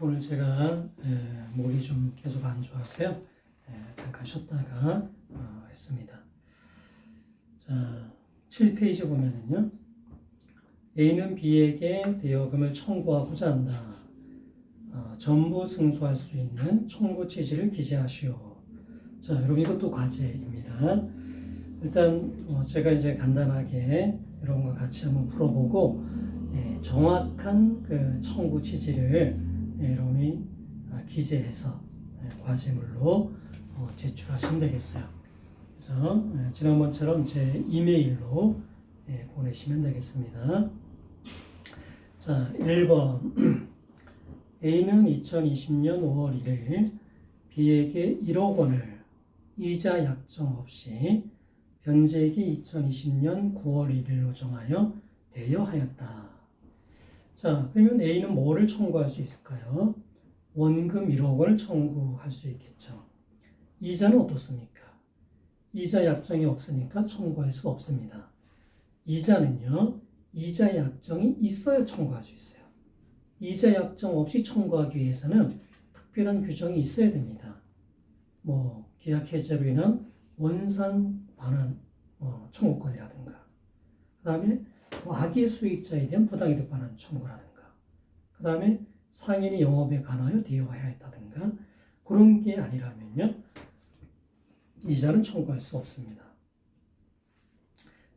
오늘 제가 목이 좀 계속 안 좋아서요. 잠깐 쉬었다가 했습니다. 자, 7페이지 보면은요. A는 B에게 대여금을 청구하고자 한다. 전부 승소할 수 있는 청구 취지를 기재하시오. 자, 여러분 이것도 과제입니다. 일단 제가 이제 간단하게 여러분과 같이 한번 풀어보고 정확한 그 청구 취지를 여러분이 기재해서 과제물로 제출하시면 되겠어요. 그래서 지난번처럼 제 이메일로 보내시면 되겠습니다. 자, 1번 A는 2020년 5월 1일 B에게 1억 원을 이자 약정 없이 변제기 2020년 9월 1일로 정하여 대여하였다. 자, 그러면 A는 뭐를 청구할 수 있을까요? 원금 1억 원을 청구할 수 있겠죠. 이자는 어떻습니까? 이자 약정이 없으니까 청구할 수 없습니다. 이자는요, 이자 약정이 있어야 청구할 수 있어요. 이자 약정 없이 청구하기 위해서는 특별한 규정이 있어야 됩니다. 계약 해지로 인한 원상 반환 청구권이라든가, 그 다음에 악의 수익자에 대한 부당이득 반환 청구라든가, 그 다음에 상인이 영업에 관하여 대여해야 했다든가, 그런 게 아니라면요, 이자는 청구할 수 없습니다.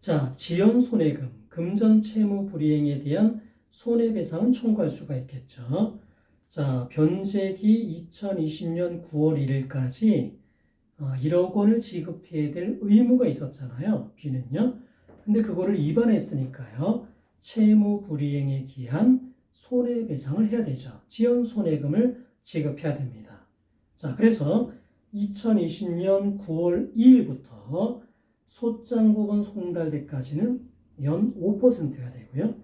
자, 지연 손해금, 금전 채무 불이행에 대한 손해배상은 청구할 수가 있겠죠. 자, 변제기 2020년 9월 1일까지 1억 원을 지급해야 될 의무가 있었잖아요. B는요. 근데 그거를 위반했으니까요. 채무 불이행에 기한 손해배상을 해야 되죠. 지연 손해금을 지급해야 됩니다. 자, 그래서 2020년 9월 2일부터 소장 부분 송달때까지는 연 5%가 되고요.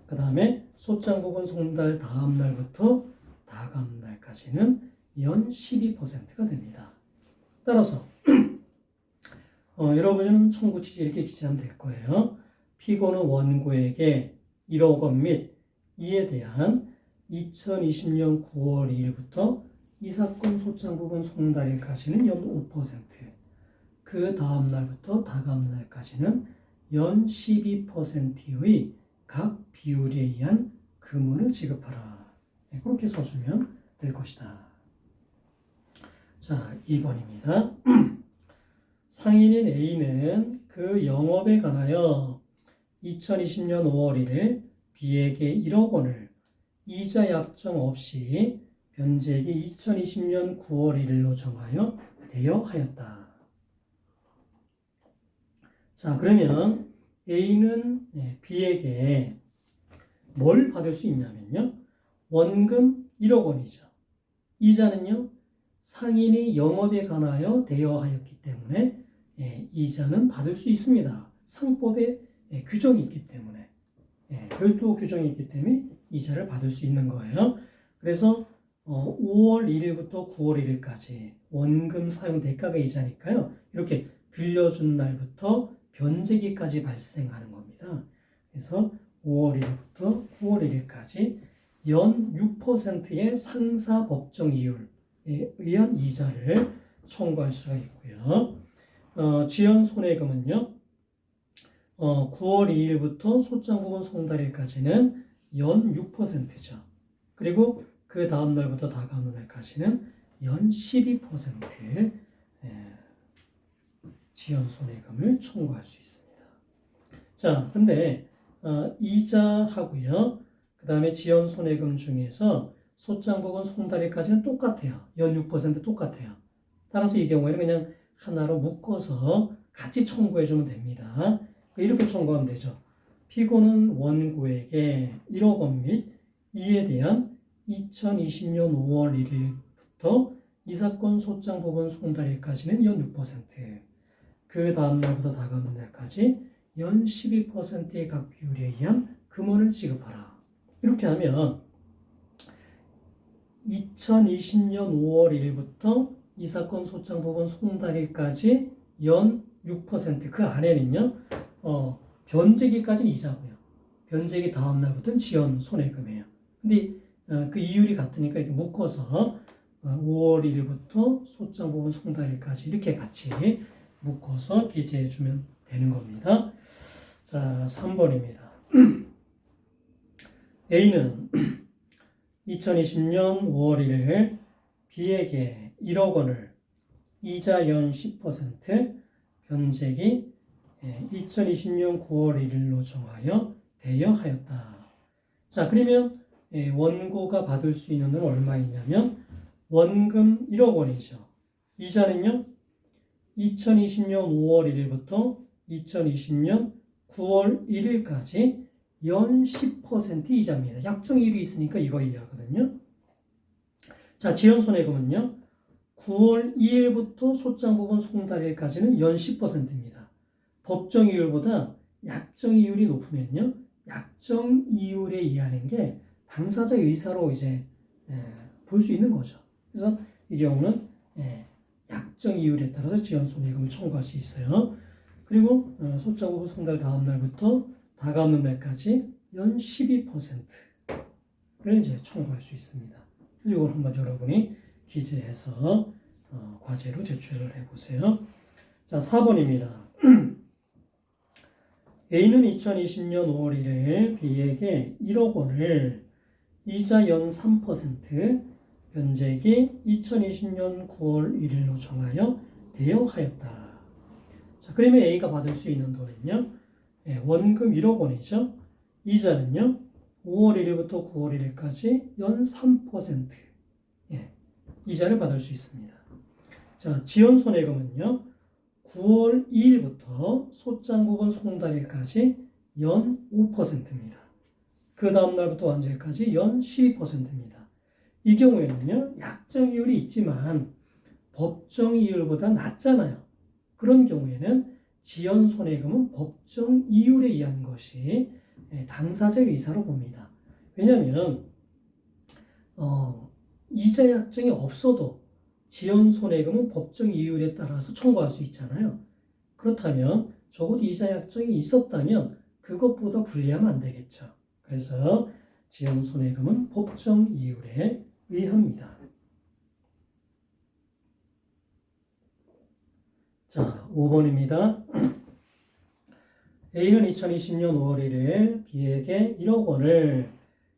그 다음에 소장 부분 송달 다음 날부터 다음 날까지는 연 12%가 됩니다. 따라서 여러분은 청구 취지 이렇게 기재하면 될 거예요. 피고는 원고에게 1억 원 및 이에 대한 2020년 9월 2일부터 이 사건 소장 부분 송달일까지는 연 5%, 그 다음 날부터 다음 날까지는 연 12%의 각 비율에 의한 금원을 지급하라. 그렇게 써주면 될 것이다. 자, 2번입니다. 상인인 A는 그 영업에 관하여 2020년 5월 1일 B에게 1억 원을 이자 약정 없이 변제기 2020년 9월 1일로 정하여 대여하였다. 자, 그러면 A는 B에게 뭘 받을 수 있냐면요. 원금 1억 원이죠. 이자는요. 상인이 영업에 관하여 대여하였기 때문에 이자는 받을 수 있습니다. 상법에 규정이 있기 때문에, 별도 규정이 있기 때문에 이자를 받을 수 있는 거예요. 그래서 5월 1일부터 9월 1일까지 원금 사용 대가가 이자니까요. 이렇게 빌려준 날부터 변제기까지 발생하는 겁니다. 그래서 5월 1일부터 9월 1일까지 연 6%의 상사 법정 이율에 의한 이자를 청구할 수가 있고요. 지연 손해금은요. 9월 2일부터 소장 부분 송달일까지는 연 6%죠. 그리고 그 다음 날부터 다가오는 날까지는 연 12% 지연 손해금을 청구할 수 있습니다. 자, 근데 이자하고요. 그 다음에 지연 손해금 중에서 소장 부분 송달일까지는 똑같아요. 연 6% 똑같아요. 따라서 이 경우에는 그냥 하나로 묶어서 같이 청구해주면 됩니다. 이렇게 청구하면 되죠. 피고는 원고에게 1억 원 및 이에 대한 2020년 5월 1일부터 이 사건 소장 부분 송달일까지는 연 6%, 그 다음 날부터 다가오는 날까지 연 12%의 각 비율에 의한 금원을 지급하라. 이렇게 하면 2020년 5월 1일부터 이 사건 소장 부분 송달일까지 연 6%, 그 안에는요, 변제기까지는 이자고요. 변제기 다음 날부터는 지연 손해금이에요. 근데 그 이율이 같으니까 이렇게 묶어서 5월 1일부터 소장 부분 송달일까지 이렇게 같이 묶어서 기재해 주면 되는 겁니다. 자, 3번입니다. A는 2020년 5월 1일 B에게 1억 원을 이자 연 10% 변제기 2020년 9월 1일로 정하여 대여하였다. 자, 그러면 원고가 받을 수 있는 돈은 얼마이냐면 원금 1억 원이죠. 이자는요, 2020년 5월 1일부터 2020년 9월 1일까지 연 10% 이자입니다. 약정이율이 있으니까 이거 이해하거든요. 자, 지연손해금은요, 9월 2일부터 소장부분 송달일까지는 연 10%입니다. 법정이율보다 약정이율이 높으면요, 약정이율에 의하는 게 당사자의 의사로 이제 볼 수 있는 거죠. 그래서 이 경우는 약정이율에 따라서 지연손해금을 청구할 수 있어요. 그리고 소장부분 송달 다음 날부터 다가오는 날까지 연 12%를 이제 청구할 수 있습니다. 그래서 이걸 한번 여러분이 기재해서 과제로 제출을 해보세요. 자, 4번입니다. A는 2020년 5월 1일 B에게 1억 원을 이자 연 3% 변제기 2020년 9월 1일로 정하여 대여하였다. 자, 그러면 A가 받을 수 있는 돈은요, 원금 1억 원이죠. 이자는요, 5월 1일부터 9월 1일까지 연 3% 이자를 받을 수 있습니다. 자, 지연손해금은요, 9월 2일부터 소장부분 송달일까지 연 5%입니다. 그 다음 날부터 완제일까지 연 12%입니다. 이 경우에는요, 약정이율이 있지만 법정이율보다 낮잖아요. 그런 경우에는 지연손해금은 법정이율에 의한 것이 당사자의 의사로 봅니다. 왜냐하면 이자 약정이 없어도 지연손해금은 법정이율에 따라서 청구할 수 있잖아요. 그렇다면 적어도 이자 약정이 있었다면 그것보다 불리하면 안 되겠죠. 그래서 지연손해금은 법정이율에 의합니다. 자, 5번입니다. A는 2020년 5월 1일 B에게 1억 원을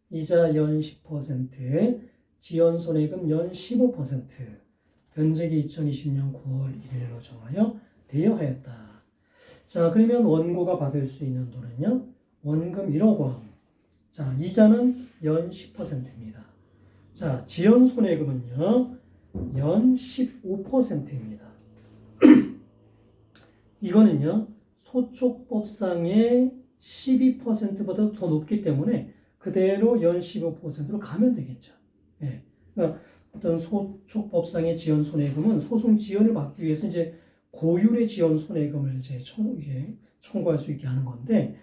이자 연 10%, 지연손해금 연 15%, 변제기 2020년 9월 1일로 정하여 대여하였다. 자, 그러면 원고가 받을 수 있는 돈은요, 원금 1억 원. 자, 이자는 연 10%입니다. 자, 지연손해금은요, 연 15%입니다. 이거는요, 소촉법상의 12%보다 더 높기 때문에 그대로 연 15%로 가면 되겠죠. 그러니까 어떤 소촉법상의 지연손해금은 소송 지연을 막기 위해서 이제 고율의 지연손해금을 이제 청구할 수 있게 하는 건데,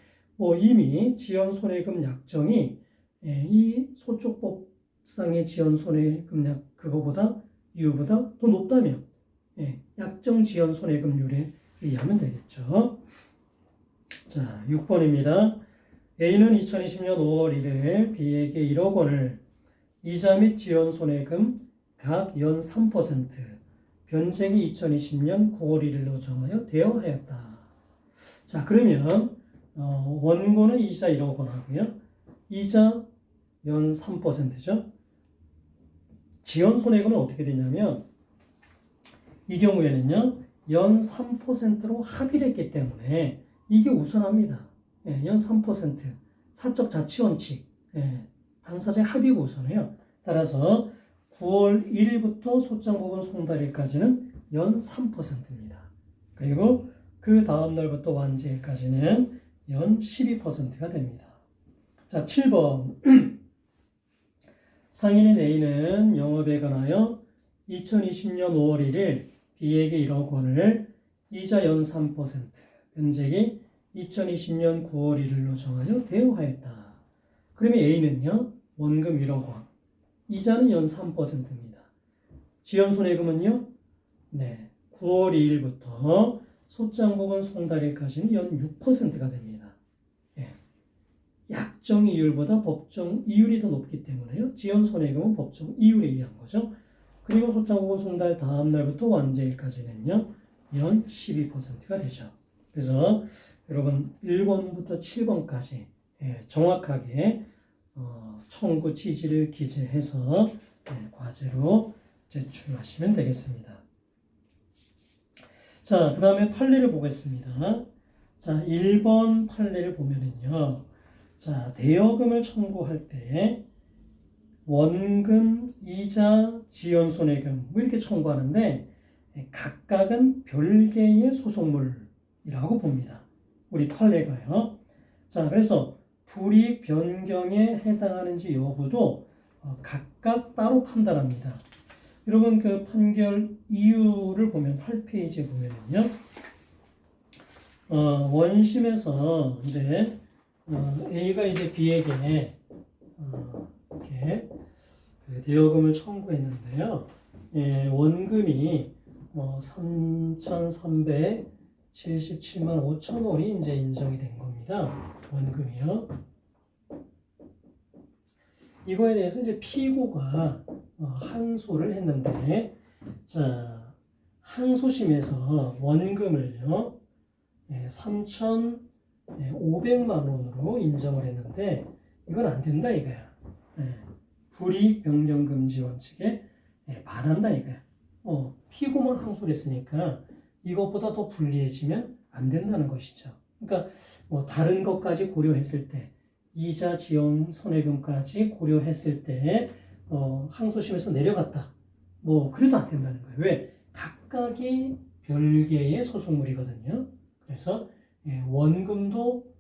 이미 지연손해금 약정이 이 소촉법상의 지연손해금 그거보다 이율보다 더 높다면 약정 지연손해금률에 의하면 되겠죠. 자, 6번입니다. A는 2020년 5월 1일 B에게 1억 원을 이자 및 지연손해금 각 연 3%, 변제기 2020년 9월 1일로 정하여 대여하였다. 자, 그러면 원고는 이자 1억 원 하고요. 이자 연 3%죠. 지연손해금은 어떻게 되냐면 이 경우에는요, 연 3%로 합의를 했기 때문에 이게 우선합니다. 연 3%. 사적 자치원칙. 당사자의 합의가 우선해요. 따라서 9월 1일부터 소장부분 송달일까지는 연 3%입니다. 그리고 그 다음 날부터 완제일까지는 연 12%가 됩니다. 자, 7번. 상인인 A는 영업에 관하여 2020년 5월 1일 B에게 1억 원을 이자 연 3%, 변제기 2020년 9월 1일로 정하여 대여하였다. 그러면 A는요, 원금 1억 원, 이자는 연 3%입니다. 지연손해금은요, 9월 2일부터 소장부분 송달일까지는 연 6%가 됩니다. 약정 이율보다 법정 이율이 더 높기 때문에요. 지연 손해금은 법정 이율에 의한 거죠. 그리고 소장보건 송달 다음 날부터 완제일까지는요. 연 12%가 되죠. 그래서 여러분 1번부터 7번까지 정확하게 청구 취지를 기재해서 과제로 제출하시면 되겠습니다. 자, 그 다음에 판례를 보겠습니다. 자, 1번 판례를 보면은요. 자, 대여금을 청구할 때 원금, 이자, 지연손해금 뭐 이렇게 청구하는데 각각은 별개의 소송물이라고 봅니다. 우리 판례가요. 자, 그래서 불이익 변경에 해당하는지 여부도 각각 따로 판단합니다. 여러분 그 판결 이유를 보면 8페이지에 보면은요. 원심에서 이제 A가 이제 B에게 이렇게 그 대여금을 청구했는데요. 원금이 3,377만 5천 원이 이제 인정이 된 겁니다. 원금이요. 이거에 대해서 이제 피고가 항소를 했는데, 자, 항소심에서 원금을요, 3,500만 원으로 인정을 했는데, 이건 안 된다 이거야. 불이익 변경 금지 원칙에 반한다 이거야. 피고만 항소를 했으니까 이것보다 더 불리해지면 안 된다는 것이죠. 그러니까 뭐 다른 것까지 고려했을 때, 이자, 지연, 손해금까지 고려했을 때 항소심에서 내려갔다. 뭐 그래도 안 된다는 거예요. 왜? 각각이 별개의 소송물이거든요. 그래서 원금도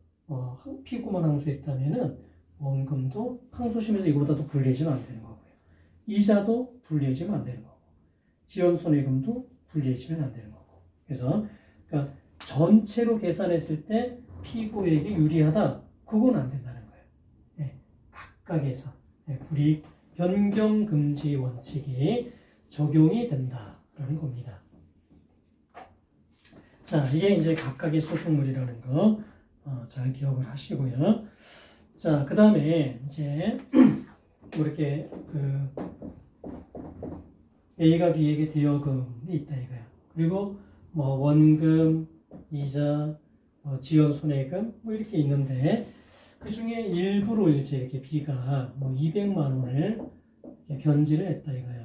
피고만 항소했다면은 원금도 항소심에서 이거보다 더 불리해지면 안 되는 거고요. 이자도 불리해지면 안 되는 거고, 지연, 손해금도 불리해지면 안 되는 거고. 그래서 그러니까 전체로 계산했을 때 피고에게 유리하다. 그건 안 된다는 거예요. 각각에서 불이익 변경 금지 원칙이 적용이 된다라는 겁니다. 자, 이게 이제 각각의 소송물이라는 거 잘 기억을 하시고요. 자, 그 다음에 이제 뭐 이렇게 그 A가 B에게 대여금이 있다 이거야. 그리고 뭐 원금, 이자, 지연, 손해금 뭐 이렇게 있는데 그 중에 일부를 이제 이렇게 B가 뭐 200만 원을 변제를 했다 이거야.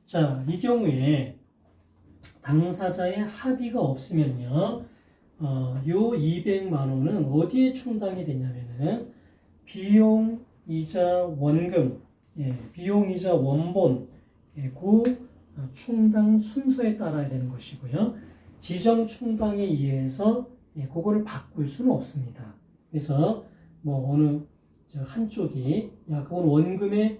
자, 이 경우에 당사자의 합의가 없으면요, 요 200만 원은 어디에 충당이 되냐면은 비용, 이자, 원금, 비용, 이자, 원본, 그 충당 순서에 따라야 되는 것이고요. 지정 충당에 의해서 그거를 바꿀 수는 없습니다. 그래서 뭐 어느 한쪽이 야 그건 원금에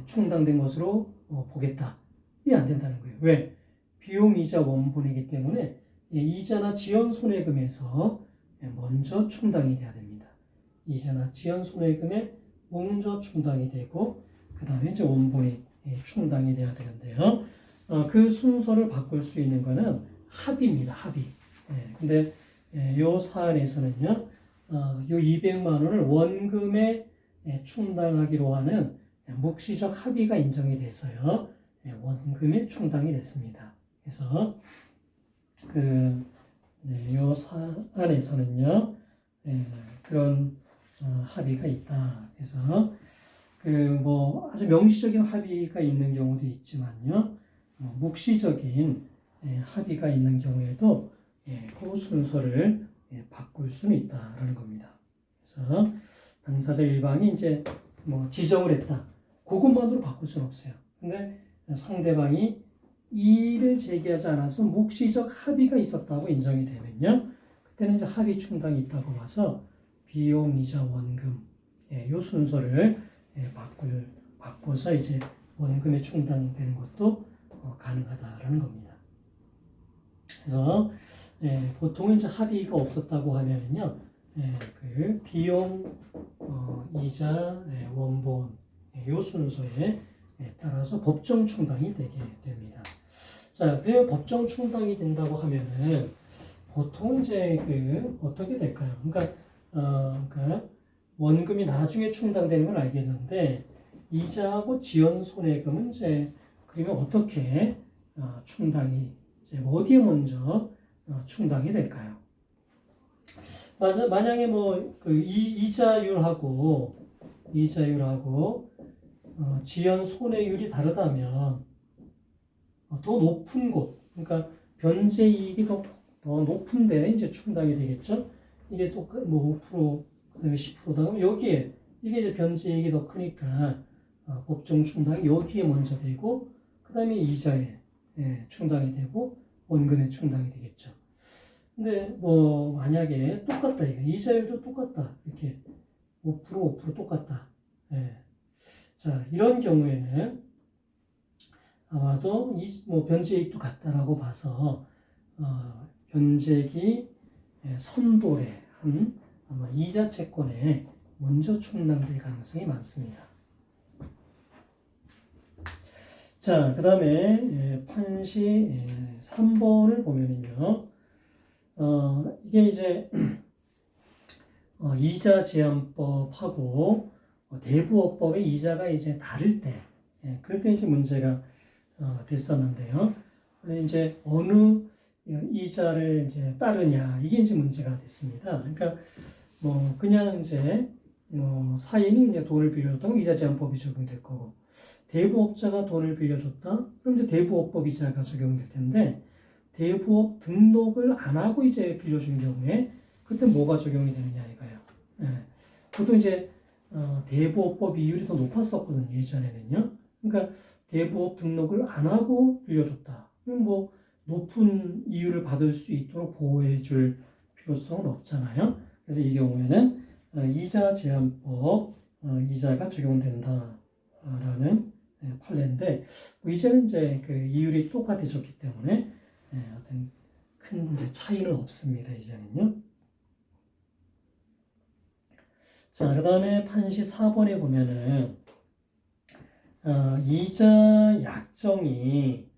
충당된 것으로 보겠다. 이게 안 된다는 거예요. 왜? 비용, 이자, 원본이기 때문에 이자나 지연 손해금에서 먼저 충당이 돼야 됩니다. 이자나 지연 손해금에 먼저 충당이 되고 그 다음에 이제 원본이 충당이 돼야 되는데요. 그 순서를 바꿀 수 있는 거는 합의입니다. 합의. 근데 요 사안에서는요, 요 200만 원을 원금에 충당하기로 하는 묵시적 합의가 인정이 돼서요, 원금에 충당이 됐습니다. 그래서 요 사안에서는요, 그런 합의가 있다. 그래서 뭐 아주 명시적인 합의가 있는 경우도 있지만요, 묵시적인 합의가 있는 경우에도 그 순서를 바꿀 수는 있다라는 겁니다. 그래서 당사자 일방이 이제 뭐 지정을 했다. 그것만으로 바꿀 수는 없어요. 근데 상대방이 이의를 제기하지 않아서 묵시적 합의가 있었다고 인정이 되면요, 그때는 이제 합의 충당이 있다고 봐서 비용, 이자, 원금 요 순서를 바꿔서 이제 원금에 충당되는 것도 가능하다라는 겁니다. 그래서 보통은 이제 합의가 없었다고 하면은요, 그 비용, 이자, 원본 요 순서에 따라서 법정 충당이 되게 됩니다. 자, 그 법정 충당이 된다고 하면은 보통 이제 어떻게 될까요? 그러니까 그러니까 원금이 나중에 충당되는 건 알겠는데 이자하고 지연 손해금은 이제 그러면 어떻게 충당이 이제 어디에 먼저 충당이 될까요? 만약에 뭐 그 이자율하고 지연 손해율이 다르다면 더 높은 곳, 그러니까 변제 이익이 더 높은데 이제 충당이 되겠죠. 이게 또 뭐 5%, 그다음에 10%다. 여기에 이게 이제 변제 이익이 더 크니까 법정 충당이 여기에 먼저 되고, 그다음에 이자에 충당이 되고 원금에 충당이 되겠죠. 근데 뭐 만약에 똑같다, 이게 이자율도 똑같다, 이렇게 5% 똑같다. 자, 이런 경우에는 아마도 뭐 변제익도 같다라고 봐서 변제익이 선도래한 아마 이자 채권에 먼저 충당될 가능성이 많습니다. 자, 그 다음에 판시 3번을 보면은요, 이게 이제 이자 제한법하고 대부업법의 이자가 이제 다를 때, 그럴 때 이제 문제가 됐었는데요. 이제 어느 이자를 이제 따르냐, 이게 이제 문제가 됐습니다. 그러니까 뭐 그냥 이제 뭐 사인이 이제 돈을 빌려줬다면 이자 제한법이 적용될 거고, 대부업자가 돈을 빌려줬다, 그럼 이제 대부업법 이자가 적용이 될 텐데, 대부업 등록을 안 하고 이제 빌려준 경우에 그때 뭐가 적용이 되느냐 이거예요. 보통 이제 대부업법 이율이 더 높았었거든요, 예전에는요. 그러니까 대부업 등록을 안 하고 빌려줬다, 그럼 뭐 높은 이율을 받을 수 있도록 보호해줄 필요성은 없잖아요. 그래서 이 경우에는 이자 제한법 이자가 적용된다라는 판례인데, 이제는 이제 그 이율이 똑같아졌기 때문에 어떤 큰 이제 차이는 없습니다, 이제는요. 자, 그 다음에 판시 4번에 보면은 이자 약정이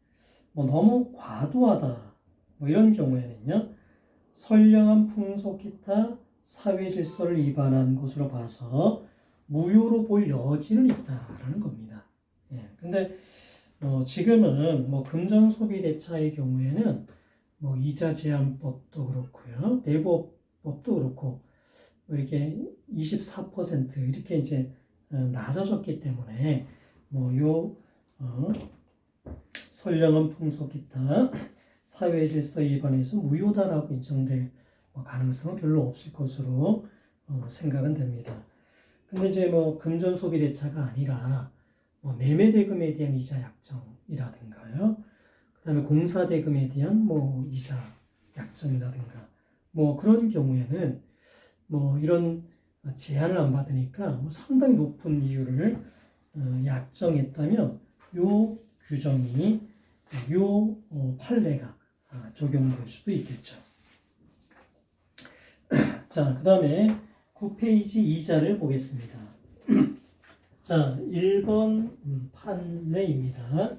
뭐 너무 과도하다, 뭐 이런 경우에는요, 선량한 풍속 기타 사회 질서를 위반한 것으로 봐서 무효로 볼 여지는 있다라는 겁니다. 근데 지금은 뭐 금전 소비 대차의 경우에는 뭐 이자 제한법도 그렇고요, 대부업법도 그렇고 뭐 이렇게 24% 이렇게 이제 낮아졌기 때문에 뭐요 선량한 풍속 기타 사회 질서 위반에서 무효다라고 인정될 가능성은 별로 없을 것으로 생각은 됩니다. 근데 이제 뭐 금전 소비 대차가 아니라 뭐 매매 대금에 대한 이자 약정이라든가요, 그다음에 공사 대금에 대한 뭐 이자 약정이라든가 뭐 그런 경우에는 뭐 이런 제한을 안 받으니까 뭐 상당히 높은 이율을 약정했다면 요 규정이 요 판례가 적용될 수도 있겠죠. 자, 그 다음에 9페이지 이자를 보겠습니다. 자, 1번 판례입니다.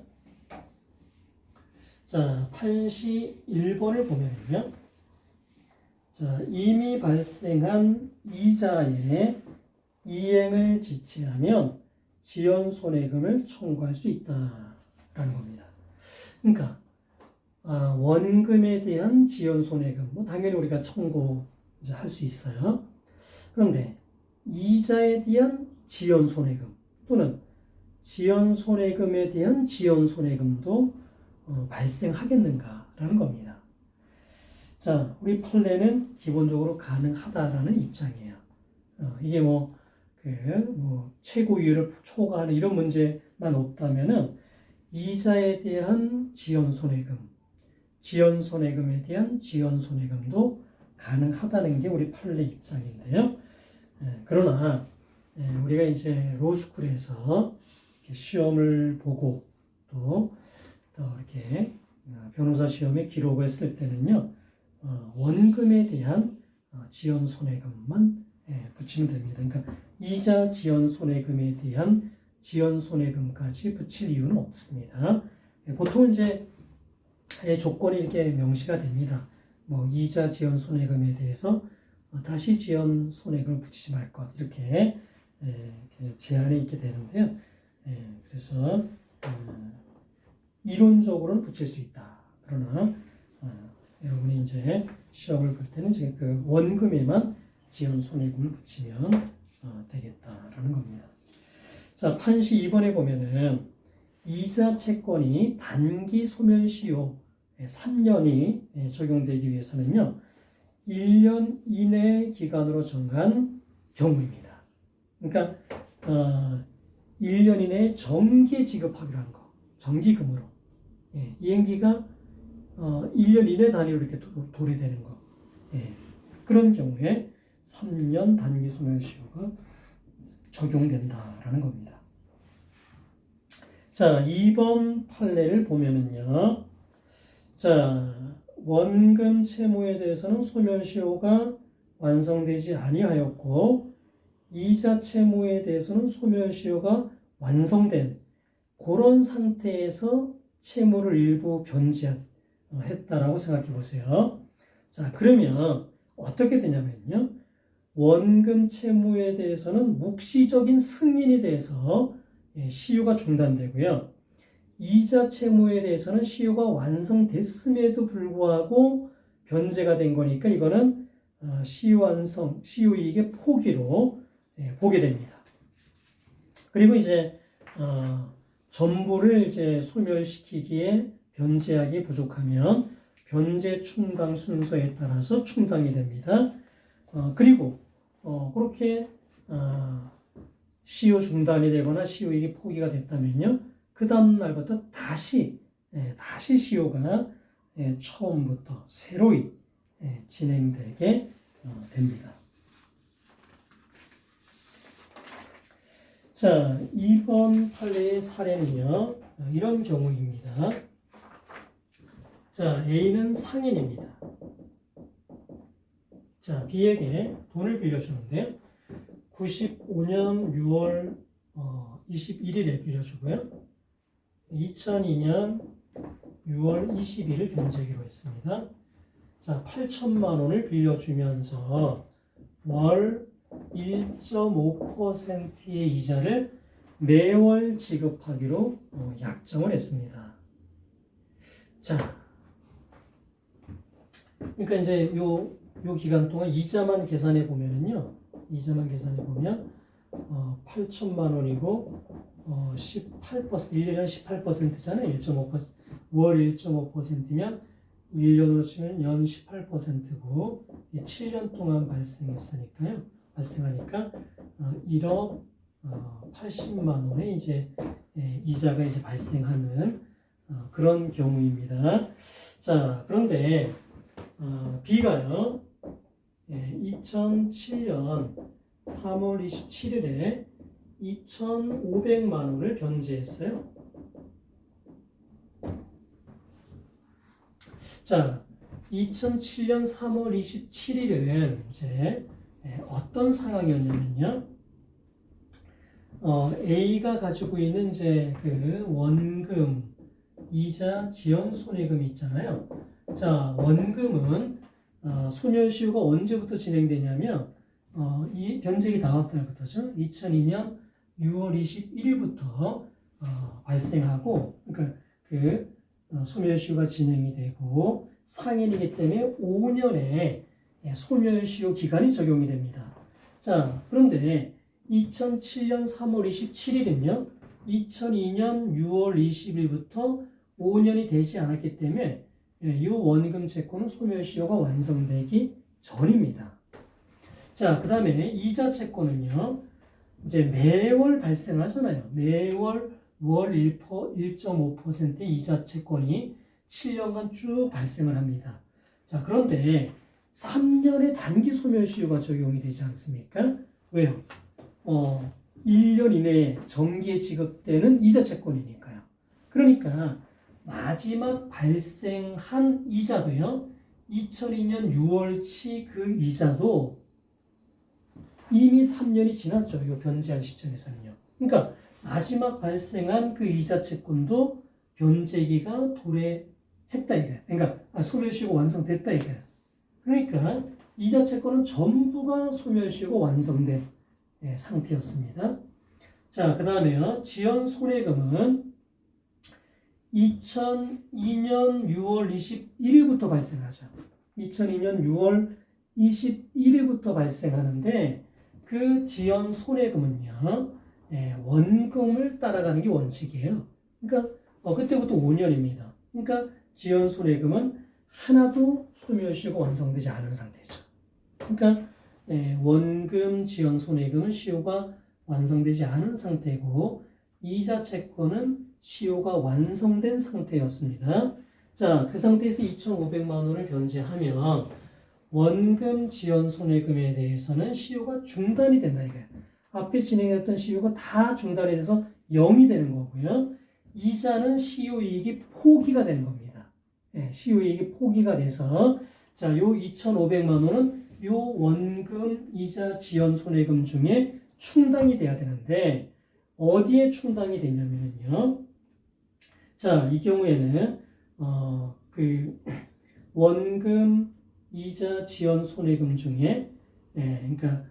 자, 판시 1번을 보면요, 자, 이미 발생한 이자의 이행을 지체하면 지연 손해금을 청구할 수 있다라는 겁니다. 그러니까 원금에 대한 지연 손해금, 뭐 당연히 우리가 청구 이제 할 수 있어요. 그런데 이자에 대한 지연 손해금 또는 지연 손해금에 대한 지연 손해금도 발생하겠는가라는 겁니다. 자, 우리 판례는 기본적으로 가능하다라는 입장이에요. 이게 뭐 최고이율을 초과하는 이런 문제만 없다면은 이자에 대한 지연 손해금, 지연 손해금에 대한 지연 손해금도 가능하다는 게 우리 판례 입장인데요. 그러나 우리가 이제 로스쿨에서 시험을 보고 또 이렇게 변호사 시험에 기록을 쓸 때는요, 원금에 대한 지연 손해금만 붙이면 됩니다. 그러니까 이자 지연 손해금에 대한 지연 손해금까지 붙일 이유는 없습니다. 보통 이제 조건이 이렇게 명시가 됩니다. 뭐 이자 지연 손해금에 대해서 다시 지연 손해금을 붙이지 말 것. 이렇게 제한이 있게 되는데요. 그래서 이론적으로는 붙일 수 있다. 그러나 여러분이 이제 시험을 볼 때는 지금 그 원금에만 지연 손해금을 붙이면 되겠다라는 겁니다. 자, 판시 2번에 보면은 이자 채권이 단기 소멸시효 3년이 적용되기 위해서는요, 1년 이내 기간으로 정한 경우입니다. 그러니까 1년 이내에 정기 지급하기로 한 거, 정기금으로. 이행기가 1년 이내 단위로 이렇게 도래되는 거. 그런 경우에 3년 단기 소멸시효가 적용된다라는 겁니다. 자, 2번 판례를 보면은요. 자, 원금 채무에 대해서는 소멸시효가 완성되지 아니하였고, 이자 채무에 대해서는 소멸시효가 완성된 그런 상태에서 채무를 일부 변제했다라고 생각해 보세요. 자, 그러면 어떻게 되냐면요. 원금 채무에 대해서는 묵시적인 승인에 대해서 시효가 중단되고요. 이자 채무에 대해서는 시효가 완성됐음에도 불구하고 변제가 된 거니까 이거는 시효 완성, 시효 이익의 포기로 보게 됩니다. 그리고 이제 전부를 이제 소멸시키기에 변제하기 부족하면 변제 충당 순서에 따라서 충당이 됩니다. 그리고 그렇게 시효 중단이 되거나 시효 이익이 포기가 됐다면요, 그 다음 날부터 다시 시효가 처음부터 새로이 진행되게 됩니다. 자, 2번 판례의 사례는요, 이런 경우입니다. 자, A는 상인입니다. 자, B에게 돈을 빌려주는데요. 95년 6월 21일에 빌려주고요. 2002년 6월 20일을 변제하기로 했습니다. 자, 8천만 원을 빌려주면서 월 1.5%의 이자를 매월 지급하기로 약정을 했습니다. 자, 그러니까 이제 요 기간 동안 이자만 계산해 보면은요, 8천만 원이고 18%, 1년에 18%잖아요. 1.5%, 월 1.5%면 1년으로 치면 연 18%고 7년 동안 발생하니까 1억 80만 원의 이제 이자가 이제 발생하는 그런 경우입니다. 자, 그런데 B가요, 2007년 3월 27일에 2,500만 원을 변제했어요. 자, 2007년 3월 27일은 이제 어떤 상황이었냐면요. A가 가지고 있는 이제 그 원금, 이자, 지연 손해금이 있잖아요. 자, 원금은 소멸시효가 언제부터 진행되냐면 이 변제기 다음 달부터죠. 2002년 6월 21일부터 발생하고, 그러니까 그 소멸시효가 진행이 되고 상인이기 때문에 5년의 소멸시효 기간이 적용이 됩니다. 자, 그런데 2007년 3월 27일은요, 2002년 6월 20일부터 5년이 되지 않았기 때문에 이 원금 채권은 소멸시효가 완성되기 전입니다. 자, 그 다음에 이자 채권은요, 이제 매월 발생하잖아요. 매월 월 1.5%의 이자 채권이 7년간 쭉 발생을 합니다. 자, 그런데 3년의 단기 소멸시효가 적용이 되지 않습니까? 왜요? 1년 이내에 정기에 지급되는 이자 채권이니까요. 그러니까 마지막 발생한 이자도요, 2002년 6월치 그 이자도 이미 3년이 지났죠. 이 변제한 시점에서는요. 그러니까 마지막 발생한 그 이자 채권도 변제기가 도래했다 이거예요. 그러니까 소멸시효가 완성됐다 이거예요. 그러니까 이자 채권은 전부가 소멸시효가 완성된 상태였습니다. 자, 그 다음에요. 지연 손해금은 2002년 6월 21일부터 발생하죠. 2002년 6월 21일부터 발생하는데 그 지연 손해금은요, 원금을 따라가는 게 원칙이에요. 그러니까 그때부터 5년입니다. 그러니까 지연 손해금은 하나도 소멸시효가 완성되지 않은 상태죠. 그러니까 원금 지연 손해금은 시효가 완성되지 않은 상태고 이자 채권은 시효가 완성된 상태였습니다. 자, 그 상태에서 2,500만 원을 변제하면 원금 지연 손해금에 대해서는 시효가 중단이 된다 이거예요. 앞에 진행했던 시효가 다 중단이 돼서 0이 되는 거고요. 이자는 시효이익이 포기가 되는 겁니다. 시효이익이 포기가 돼서 자, 요 2,500만 원은 요 원금 이자 지연 손해금 중에 충당이 돼야 되는데 어디에 충당이 되냐면요. 자, 이 경우에는 그 원금 이자 지연 손해금 중에 그러니까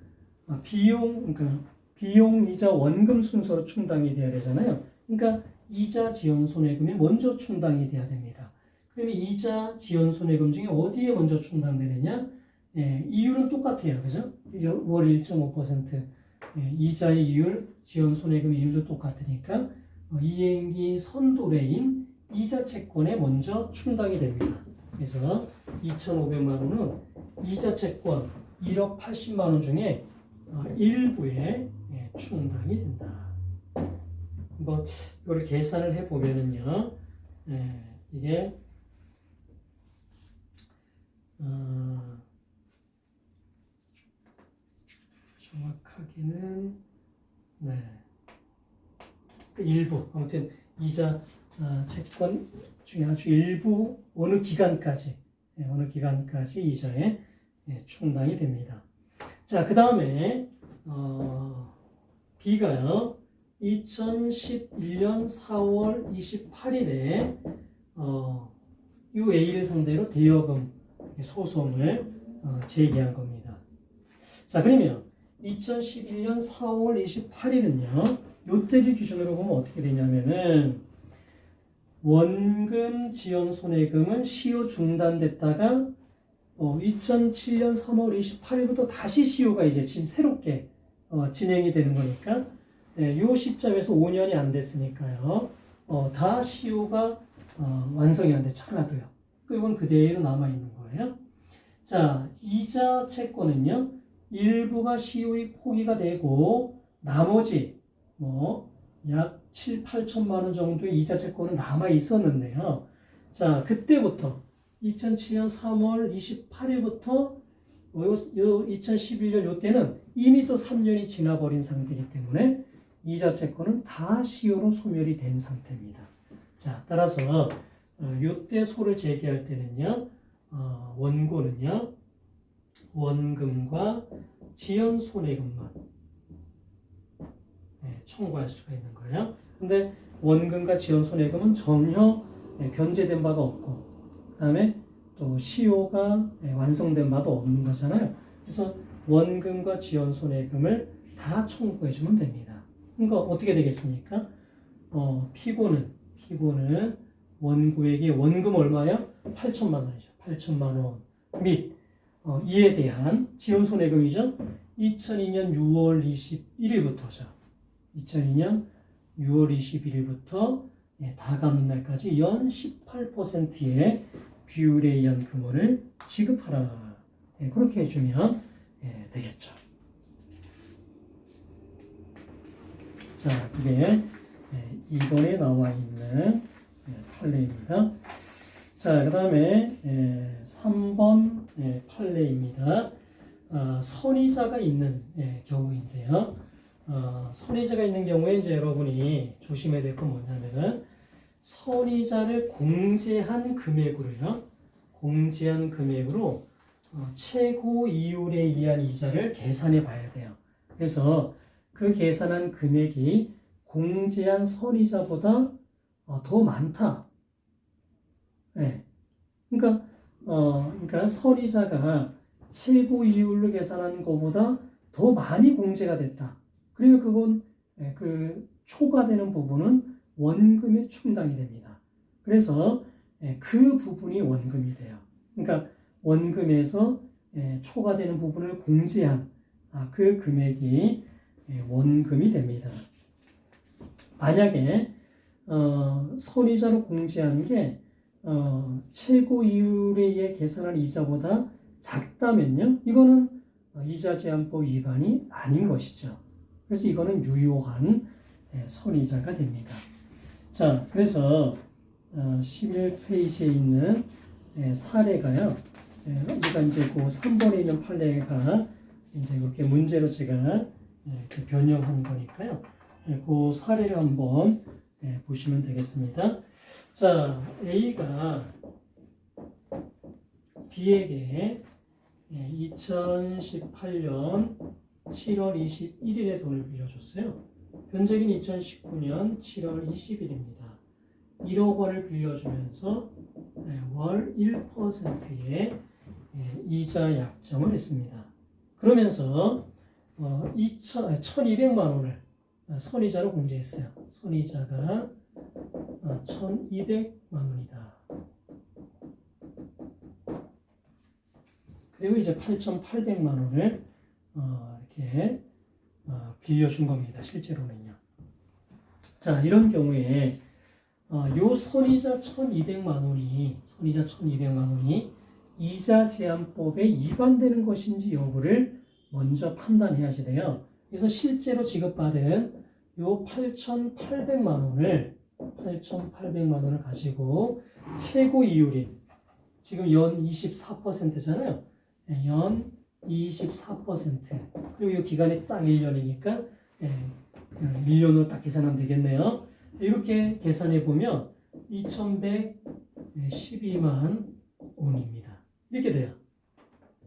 비용 이자 원금 순서로 충당이 돼야 되잖아요. 그러니까 이자 지연 손해금이 먼저 충당이 돼야 됩니다. 그러면 이자 지연 손해금 중에 어디에 먼저 충당되느냐? 이율은 똑같아요. 그죠? 월 1.5%. 이자의 이율, 지연 손해금 이율도 똑같으니까 이행기 선도래인 이자 채권에 먼저 충당이 됩니다. 그래서 2,500만 원은 이자 채권 1억 80만 원 중에 일부에 충당이 된다. 한번 이걸 계산을 해보면은요, 이게 정확하게는 일부 아무튼 이자 채권 중에 아주 일부 어느 기간까지 이자에 충당이 됩니다. 자, 그 다음에 B가요 2011년 4월 28일에 이 A를 상대로 대여금 소송을 제기한 겁니다. 자, 그러면 2011년 4월 28일은요, 요때를 기준으로 보면 어떻게 되냐면은, 원금 지연 손해금은 시효 중단됐다가, 2007년 3월 28일부터 다시 시효가 이제 새롭게, 진행이 되는 거니까, 요 시점에서 5년이 안 됐으니까요, 다 시효가, 완성이 안 됐죠. 하나도요. 이건 그대로 남아있는 거예요. 자, 이자 채권은요, 일부가 시효이 포기가 되고 나머지 약 7, 8천만 원 정도의 이자 채권은 남아 있었는데요. 자, 그때부터 2007년 3월 28일부터 2011년 요때는 이미 또 3년이 지나버린 상태이기 때문에 이자 채권은 다 시효로 소멸이 된 상태입니다. 자, 따라서 요때 소를 제기할 때는요, 원고는요, 원금과 지연 손해금만 청구할 수가 있는 거예요. 근데 원금과 지연 손해금은 전혀 변제된 바가 없고, 그 다음에 또 시효가 완성된 바도 없는 거잖아요. 그래서 원금과 지연 손해금을 다 청구해 주면 됩니다. 그러니까 어떻게 되겠습니까? 피고는 원고에게 원금 얼마요? 8천만 원이죠. 8천만 원 및 이에 대한 지연 손해금이죠. 2002년 6월 21일부터죠. 2002년 6월 21일부터 다가오는 날까지 연 18%의 비율에 의한 금원을 지급하라. 그렇게 해주면 되겠죠. 자, 그게 2번에 나와 있는 판례입니다. 자, 그 다음에 3번 판례입니다. 선의자가 있는 경우인데요. 선의자가 있는 경우에 이제 여러분이 조심해야 될 건 뭐냐면은 선의자를 공제한 금액으로요. 공제한 금액으로 최고 이율에 의한 이자를 계산해 봐야 돼요. 그래서 그 계산한 금액이 공제한 선의자보다 더 많다. 그러니까 선의자가 최고 이율로 계산한 것보다 더 많이 공제가 됐다. 그러면 그건 그 초과되는 부분은 원금에 충당이 됩니다. 그래서 그 부분이 원금이 돼요. 그러니까 원금에서 초과되는 부분을 공제한 그 금액이 원금이 됩니다. 만약에 선이자로 공제한 게 최고 이율에 의해 계산한 이자보다 작다면요, 이거는 이자 제한법 위반이 아닌 것이죠. 그래서 이거는 유효한 선이자가 됩니다. 자, 그래서 11페이지에 있는 사례가요. 우리가 이제 그 3번에 있는 판례가 이제 이렇게 문제로 제가 이렇게 변형한 거니까요. 그 사례를 한번 보시면 되겠습니다. 자, A가 B에게 2018년 7월 21일에 돈을 빌려줬어요. 현재는 2019년 7월 20일입니다. 1억 원을 빌려주면서 월 1%의 이자 약정을 했습니다. 그러면서 1,200만 원을 선이자로 공제했어요. 선이자가 1,200만 원이다. 그리고 이제 8,800만 원을 이렇게 빌려준 겁니다. 실제로는요. 자, 이런 경우에 요 선이자 1,200만 원이 이자 제한법에 위반되는 것인지 여부를 먼저 판단해야지 돼요. 그래서 실제로 지급받은 요 8,800만 원을 가지고 최고 이율인 지금 연 24%잖아요. 연 24% 그리고 이 기간이 딱 1년이니까 1년으로 딱 계산하면 되겠네요. 이렇게 계산해 보면 2,112만 원입니다. 이렇게 돼요.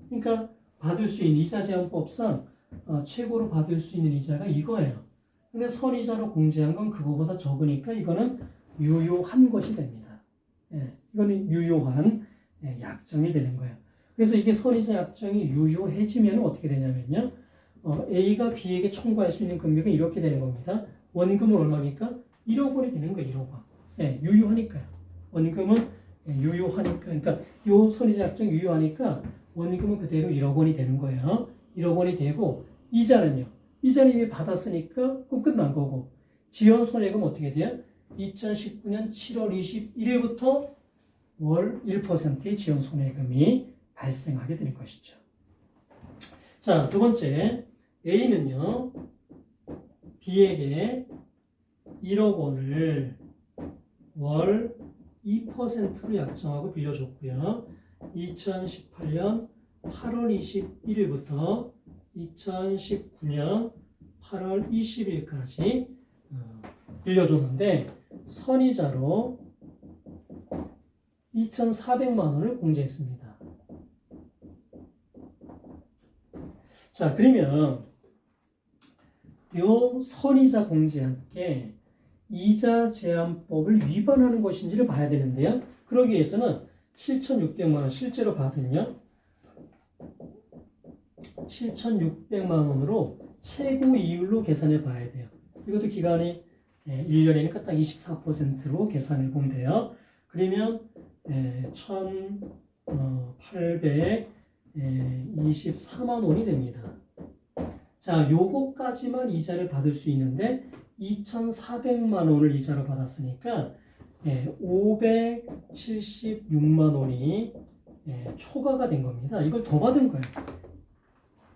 그러니까 받을 수 있는 이자 제한법상 최고로 받을 수 있는 이자가 이거예요. 근데 선이자로 공제한 건 그거보다 적으니까 이거는 유효한 것이 됩니다. 이거는 유효한 약정이 되는 거예요. 그래서 이게 선이자 약정이 유효해지면 어떻게 되냐면요. A가 B에게 청구할 수 있는 금액은 이렇게 되는 겁니다. 원금은 얼마입니까? 1억 원이 되는 거예요. 1억 원. 유효하니까요. 원금은 유효하니까. 그러니까 이 선이자 약정 유효하니까 원금은 그대로 1억 원이 되는 거예요. 1억 원이 되고 이자는요. 이자는 이미 받았으니까 그럼 끝난 거고. 지연 손해금 어떻게 돼요? 2019년 7월 21일부터 월 1%의 지연 손해금이 발생하게 되는 것이죠. 자, 두 번째 A는요. B에게 1억 원을 월 2%로 약정하고 빌려줬고요. 2018년 8월 21일부터 2019년 8월 20일까지 빌려줬는데 선이자로 2,400만 원을 공제했습니다. 자, 그러면 요 선이자 공제한 게 이자 제한법을 위반하는 것인지를 봐야 되는데요. 그러기 위해서는 7,600만 원 실제로 받은요. 7,600만 원으로 최고 이율로 계산해 봐야 돼요. 이것도 기간이 1년이니까 딱 24%로 계산해 보면 돼요. 그러면 1,824만 원이 됩니다. 자, 요거까지만 이자를 받을 수 있는데 2,400만 원을 이자로 받았으니까 576만 원이 초과가 된 겁니다. 이걸 더 받은 거예요.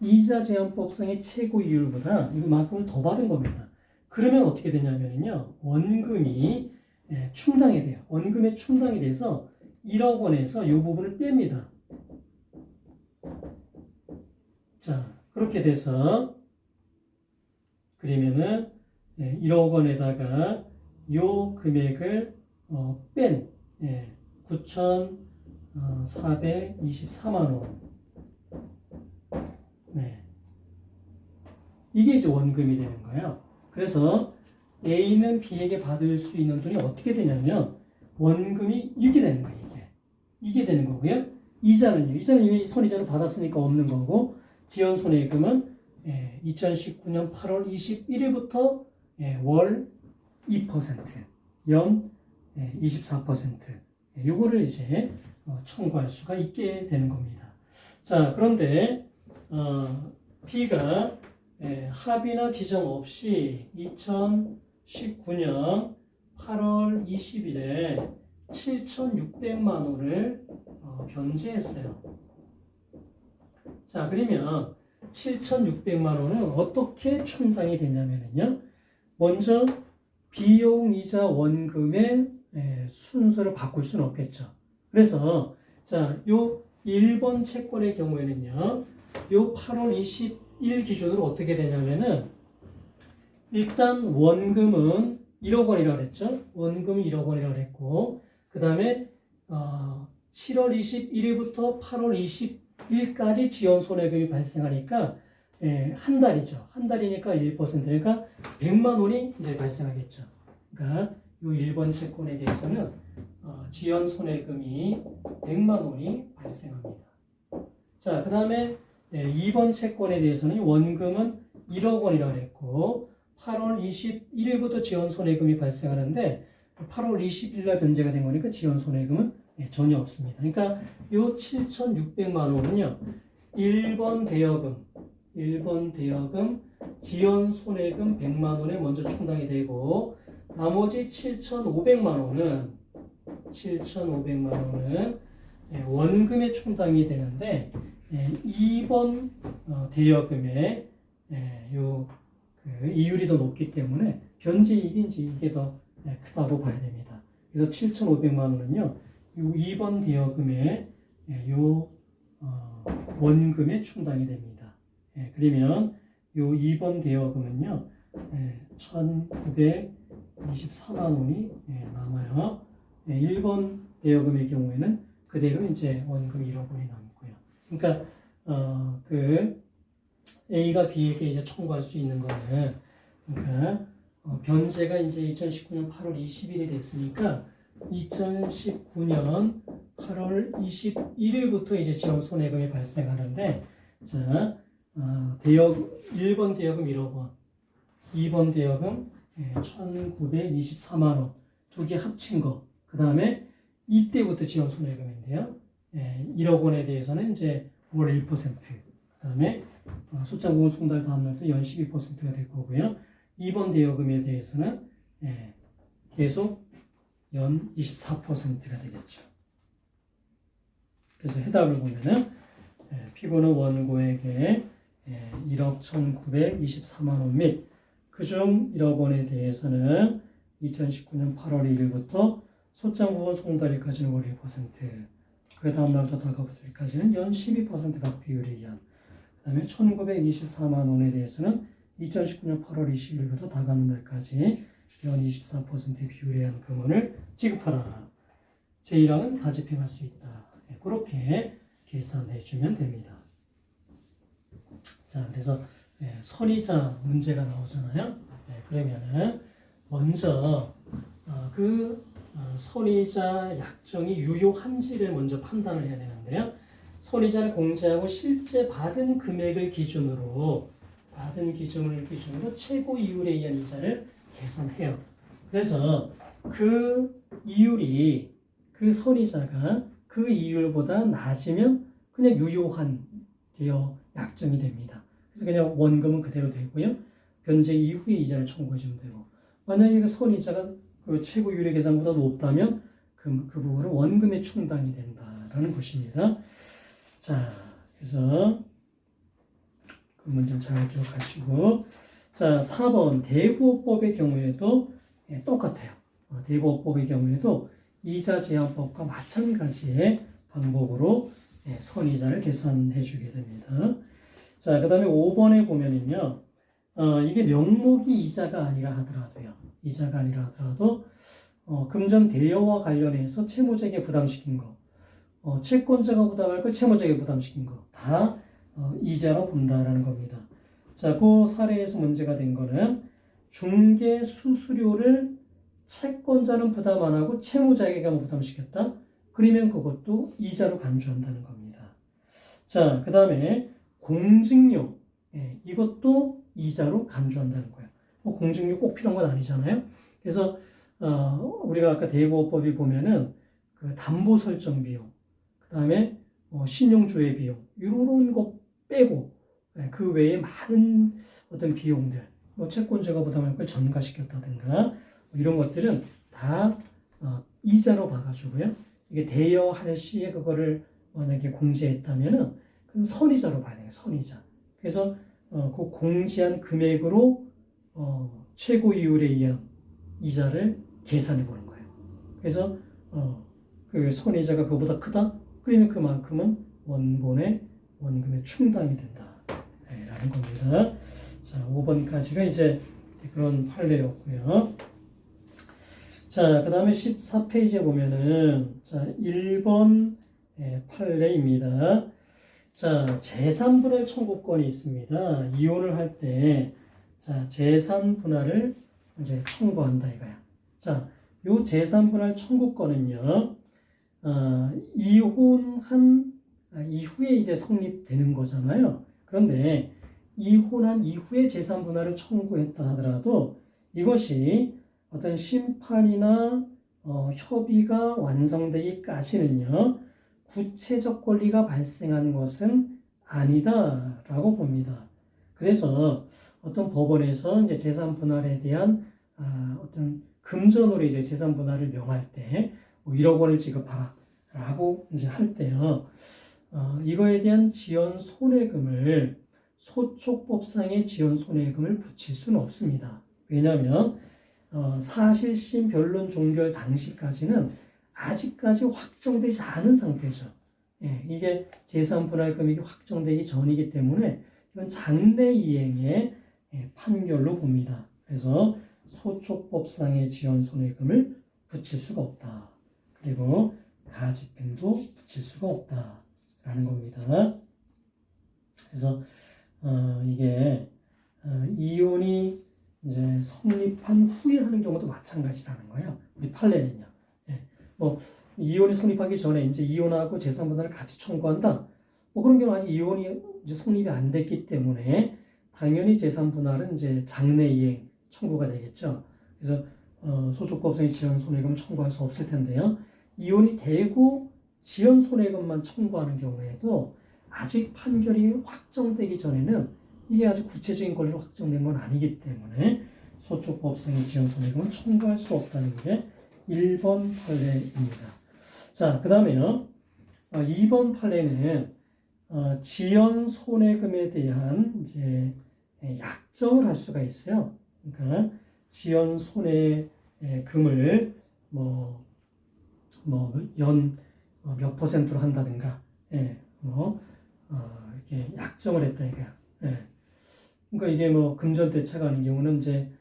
이자 제한법상의 최고 이율보다 이만큼을 더 받은 겁니다. 그러면 어떻게 되냐면요. 원금이 충당이 돼요. 원금에 충당이 돼서 1억 원에서 이 부분을 뺍니다. 자, 그렇게 돼서 그러면은 1억 원에다가 요 금액을 뺀 9,424만 원. 이게 이제 원금이 되는 거예요. 그래서 A는 B에게 받을 수 있는 돈이 어떻게 되냐면 원금이 이렇게 되는 거예요. 이게 되는 거고요. 이자는 이미 손이자를 받았으니까 없는 거고, 지연손해금은 2019년 8월 21일부터 월 2%, 연 24%, 요거를 이제 청구할 수가 있게 되는 겁니다. 자, 그런데 B가 합의나 지정 없이 2019년 8월 20일에 7,600만 원을 변제했어요. 자, 그러면 7,600만 원은 어떻게 충당이 되냐면요. 먼저 비용이자 원금의 순서를 바꿀 수는 없겠죠. 그래서 자, 요 1번 채권의 경우에는요. 요 8월 20일 기준으로 어떻게 되냐면은 일단 원금은 1억 원이라고 그랬죠. 원금이 1억 원이라고 그랬고, 그 다음에 7월 21일부터 8월 20일까지 지연손해금이 발생하니까 한 달이죠. 한 달이니까 1%니까 100만 원이 이제 발생하겠죠. 그러니까 이 1번 채권에 대해서는 지연손해금이 100만 원이 발생합니다. 자, 그 다음에 2번 채권에 대해서는 원금은 1억 원이라고 했고 8월 21일부터 지연손해금이 발생하는데 8월 20일 날 변제가 된 거니까 지연손해금은 전혀 없습니다. 그러니까 이 7,600만 원은요. 1번 대여금 지연손해금 100만 원에 먼저 충당이 되고 나머지 7,500만 원은 원금에 충당이 되는데 2번 대여금의 그 이율이 더 높기 때문에 변제이익인지 이게 더 크다고 봐야 됩니다. 그래서 7,500만 원은요, 이 2번 대여금의 원금에 충당이 됩니다. 그러면 이 2번 대여금은요, 1,924만 원이 남아요. 1번 대여금의 경우에는 그대로 이제 원금 1억 원이 남고요. 그러니까 그 A가 B에게 이제 청구할 수 있는 거는 그러니까 변제가 이제 2019년 8월 20일이 됐으니까 2019년 8월 21일부터 이제 지원 손해금이 발생하는데 자 1번 대여금 1억 원, 2번 대여금 1,924만 원 두 개 합친 거. 그 다음에 이때부터 지원 손해금인데요. 1억 원에 대해서는 이제 월 1%. 그 다음에 소장 부분 송달 다음 날도 연 12%가 될 거고요. 2번 대여금에 대해서는 계속 연 24%가 되겠죠. 그래서 해답을 보면은 피고는 원고에게 1억 1,924만 원 및 그중 1억 원에 대해서는 2019년 8월 1일부터 소장 부분 송달일까지는 월 1%, 그 다음 날부터 다가오기까지는 연 12% 각비율에 의한, 그 다음에 1,924만 원에 대해서는 2019년 8월 20일부터 다가오는 날까지 연 24%의 비율에 의한 금원을 지급하라. 제1항은 다 집행할 수 있다. 그렇게 계산해 주면 됩니다. 자, 그래서 선이자 문제가 나오잖아요. 그러면은 먼저 그 선이자 약정이 유효한지를 먼저 판단을 해야 되는데요. 선이자를 공제하고 실제 받은 금액을 기준으로 최고 이율에 의한 이자를 계산해요. 그래서 그 이율이 그 선이자가 그 이율보다 낮으면 그냥 유효한 대여 약정이 됩니다. 그래서 그냥 원금은 그대로 되고요. 변제 이후에 이자를 청구해 주면 되고, 만약에 그 선이자가 그 최고 이율의 계산보다 높다면 그 부분은 원금에 충당이 된다라는 것입니다. 자, 그래서 그 문제를 잘 기억하시고, 자, 4번 대부업법의 경우에도 똑같아요. 대부업법의 경우에도 이자 제한법과 마찬가지의 방법으로 선이자를 계산해 주게 됩니다. 자, 그 다음에 5번에 보면은요, 이게 명목이 이자가 아니라 하더라도, 금전 대여와 관련해서 채무자에게 부담시킨 거, 채권자가 부담할 거, 채무자에게 부담시킨 거, 다 이자로 본다라는 겁니다. 자, 그 사례에서 문제가 된 거는 중개 수수료를 채권자는 부담 안 하고 채무자에게만 부담시켰다. 그러면 그것도 이자로 간주한다는 겁니다. 자, 그 다음에 공증료. 이것도 이자로 간주한다는 거예요. 공증료 꼭 필요한 건 아니잖아요. 그래서 우리가 아까 대부업법이 보면은 그 담보 설정 비용, 그 다음에 신용조회 비용 이런 거 빼고 그 외에 많은 어떤 비용들, 채권자가 부담할 걸 전가시켰다든가 이런 것들은 다 이자로 봐가지고요. 이게 대여할 시에 그거를 만약에 공제했다면은 그건 선이자로 봐야 돼요. 선이자. 그래서 그 공제한 금액으로 최고 이율에 의한 이자를 계산해 보는 거예요. 그래서 그 선이자가 그보다 크다? 그러면 그만큼은 원금에 충당이 된다. 라는 겁니다. 자, 5번까지가 이제 그런 판례였고요. 자, 그 다음에 14페이지에 보면은, 자, 1번 판례입니다. 자, 재산분할 청구권이 있습니다. 이혼을 할 때, 자, 재산분할을 이제 청구한다 이거야. 자, 요 재산분할 청구권은요, 이혼한 이후에 이제 성립되는 거잖아요. 그런데 이혼한 이후에 재산분할을 청구했다 하더라도 이것이 어떤 심판이나 협의가 완성되기까지는요, 구체적 권리가 발생한 것은 아니다라고 봅니다. 그래서 어떤 법원에서 이제 재산 분할에 대한 어떤 금전으로 이제 재산 분할을 명할 때 1억 원을 지급하라라고 이제 할 때요, 이거에 대한 지연 손해금을 소촉법상의 지연 손해금을 붙일 수는 없습니다. 왜냐하면 사실심 변론 종결 당시까지는 아직까지 확정되지 않은 상태죠. 이게 재산 분할 금액이 확정되기 전이기 때문에 이건 장래 이행의 판결로 봅니다. 그래서 소촉법상의 지연 손해금을 붙일 수가 없다. 그리고 가집행도 붙일 수가 없다라는 겁니다. 그래서 이게 이혼이 이제 성립한 후에 하는 경우도 마찬가지라는 거예요. 우리 판례는요. 이혼이 성립하기 전에 이제 이혼하고 재산 분할을 같이 청구한다. 그런 경우는 아직 이혼이 이제 성립이 안 됐기 때문에 당연히 재산 분할은 이제 장래 이행 청구가 되겠죠. 그래서 소촉법상의 지연 손해금을 청구할 수 없을 텐데요. 이혼이 되고 지연 손해금만 청구하는 경우에도 아직 판결이 확정되기 전에는 이게 아직 구체적인 권리로 확정된 건 아니기 때문에 소촉법상의 지연 손해금은 청구할 수 없다는 게 1번 판례입니다. 자, 그 다음에요. 2번 판례는 지연 손해금에 대한 이제 약정을 할 수가 있어요. 그러니까 지연 손해금을 연 몇 퍼센트로 한다든가, 이렇게 약정을 했다 이거야. 그러니까 이게 금전대책 하는 경우는 이제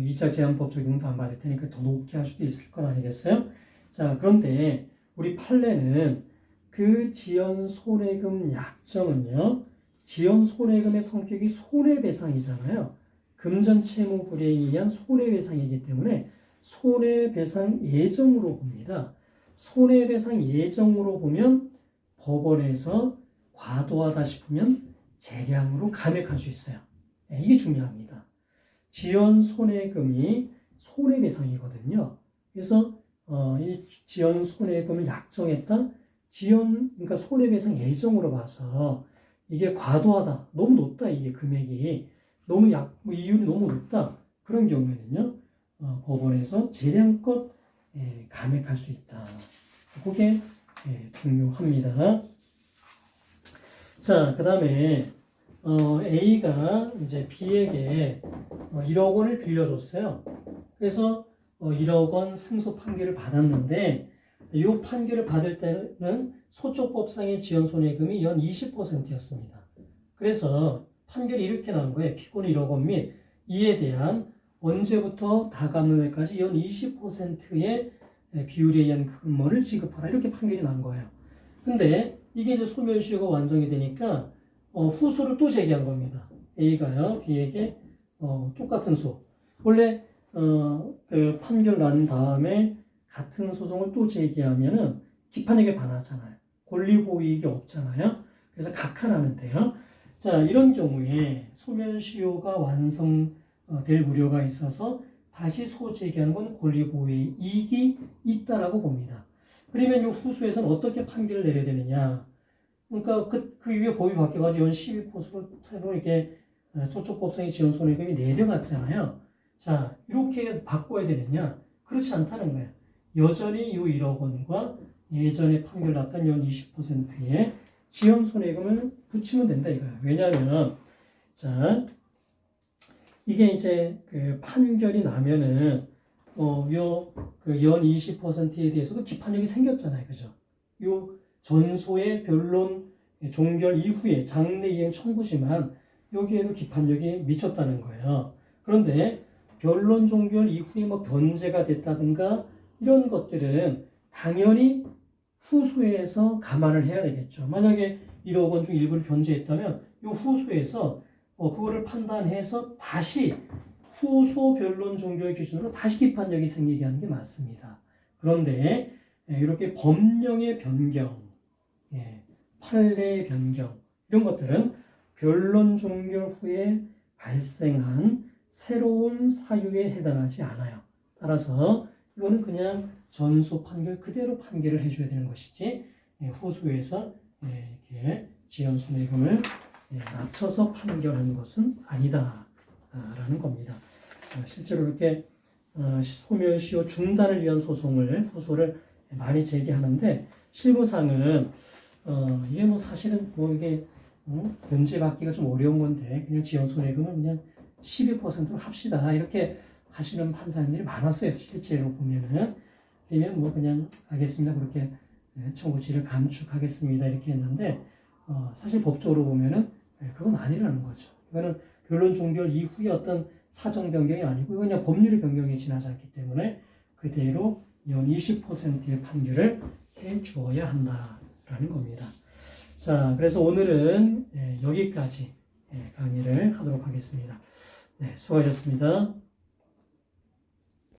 이자 제한법 적용도 안 받을 테니까 더 높게 할 수도 있을 것 아니겠어요? 자, 그런데 우리 판례는 그 지연 손해금 약정은요, 지연 손해금의 성격이 손해배상이잖아요. 금전 채무 불이행에 의한 손해배상이기 때문에 손해배상 예정으로 봅니다. 손해배상 예정으로 보면 법원에서 과도하다 싶으면 재량으로 감액할 수 있어요. 이게 중요합니다. 지연 손해금이 손해배상이거든요. 그래서 이 지연 손해금을 약정했다. 그러니까 손해배상 예정으로 봐서 이게 과도하다, 너무 높다, 이게 금액이 너무 이율이 너무 높다. 그런 경우에는요, 법원에서 재량껏 감액할 수 있다. 그게 중요합니다. 자, 그 다음에 A가 이제 B에게 1억 원을 빌려줬어요. 그래서 1억 원 승소 판결을 받았는데 이 판결을 받을 때는 소촉법상의 지연손해금이 연 20%였습니다. 그래서 판결이 이렇게 나온 거예요. 피고는 1억 원 및 이에 대한 언제부터 다 갚는 데까지 연 20%의 비율에 의한 금원을 지급하라, 이렇게 판결이 난 거예요. 근데 이게 이제 소멸시효가 완성이 되니까 후소를 또 제기한 겁니다. A가요, B에게 똑같은 소. 원래 그 판결 난 다음에 같은 소송을 또 제기하면은 기판력에 반하잖아요. 권리고이익이 없잖아요. 그래서 각하라는데요. 자, 이런 경우에 소멸시효가 완성될 우려가 있어서 다시 소재기하는 건 권리고이익이 있다라고 봅니다. 그러면 이 후수에서는 어떻게 판결을 내려야 되느냐? 그러니까 그 이후에 법이 바뀌어가지고 연 12%로 이렇게 소촉법상의 지연손해금이 내려갔잖아요. 자, 이렇게 바꿔야 되느냐? 그렇지 않다는 거예요. 여전히 이 1억 원과 예전에 판결 났던 연 20%의 지연손해금을 붙이면 된다 이거예요. 왜냐하면 자, 이게 이제 그 판결이 나면은 그 연 20%에 대해서도 기판력이 생겼잖아요. 그죠? 요 전소의 변론 종결 이후에 장래 이행 청구지만 여기에도 기판력이 미쳤다는 거예요. 그런데 변론 종결 이후에 뭐 변제가 됐다든가 이런 것들은 당연히 후수에서 감안을 해야 되겠죠. 만약에 1억 원 중 일부를 변제했다면 이 후수에서 그거를 판단해서 다시 후소 변론 종결 기준으로 다시 기판력이 생기게 하는 게 맞습니다. 그런데 이렇게 법령의 변경, 판례의 변경 이런 것들은 변론 종결 후에 발생한 새로운 사유에 해당하지 않아요. 따라서 이거는 그냥 전소 판결 그대로 판결을 해줘야 되는 것이지 후수에서 이렇게 지연손해금을 낮춰서 판결하는 것은 아니다라는 겁니다. 실제로 이렇게 소멸시효 중단을 위한 후소를 많이 제기하는데 실무상은 이게 뭐 사실은 뭐 이게 변제받기가 좀 어려운 건데 그냥 지연손해금은 그냥 12%로 합시다 이렇게 하시는 판사님들이 많았어요. 실제로 보면은 그러면 뭐 그냥 알겠습니다 그렇게 청구치를 감축하겠습니다 이렇게 했는데 사실 법적으로 보면은 그건 아니라는 거죠. 이거는 변론 종결 이후에 어떤 사정 변경이 아니고 이건 그냥 법률의 변경에 지나지 않기 때문에 그대로 연 20%의 판결을 해 주어야 한다라는 겁니다. 자, 그래서 오늘은 여기까지 강의를 하도록 하겠습니다. 네, 수고하셨습니다.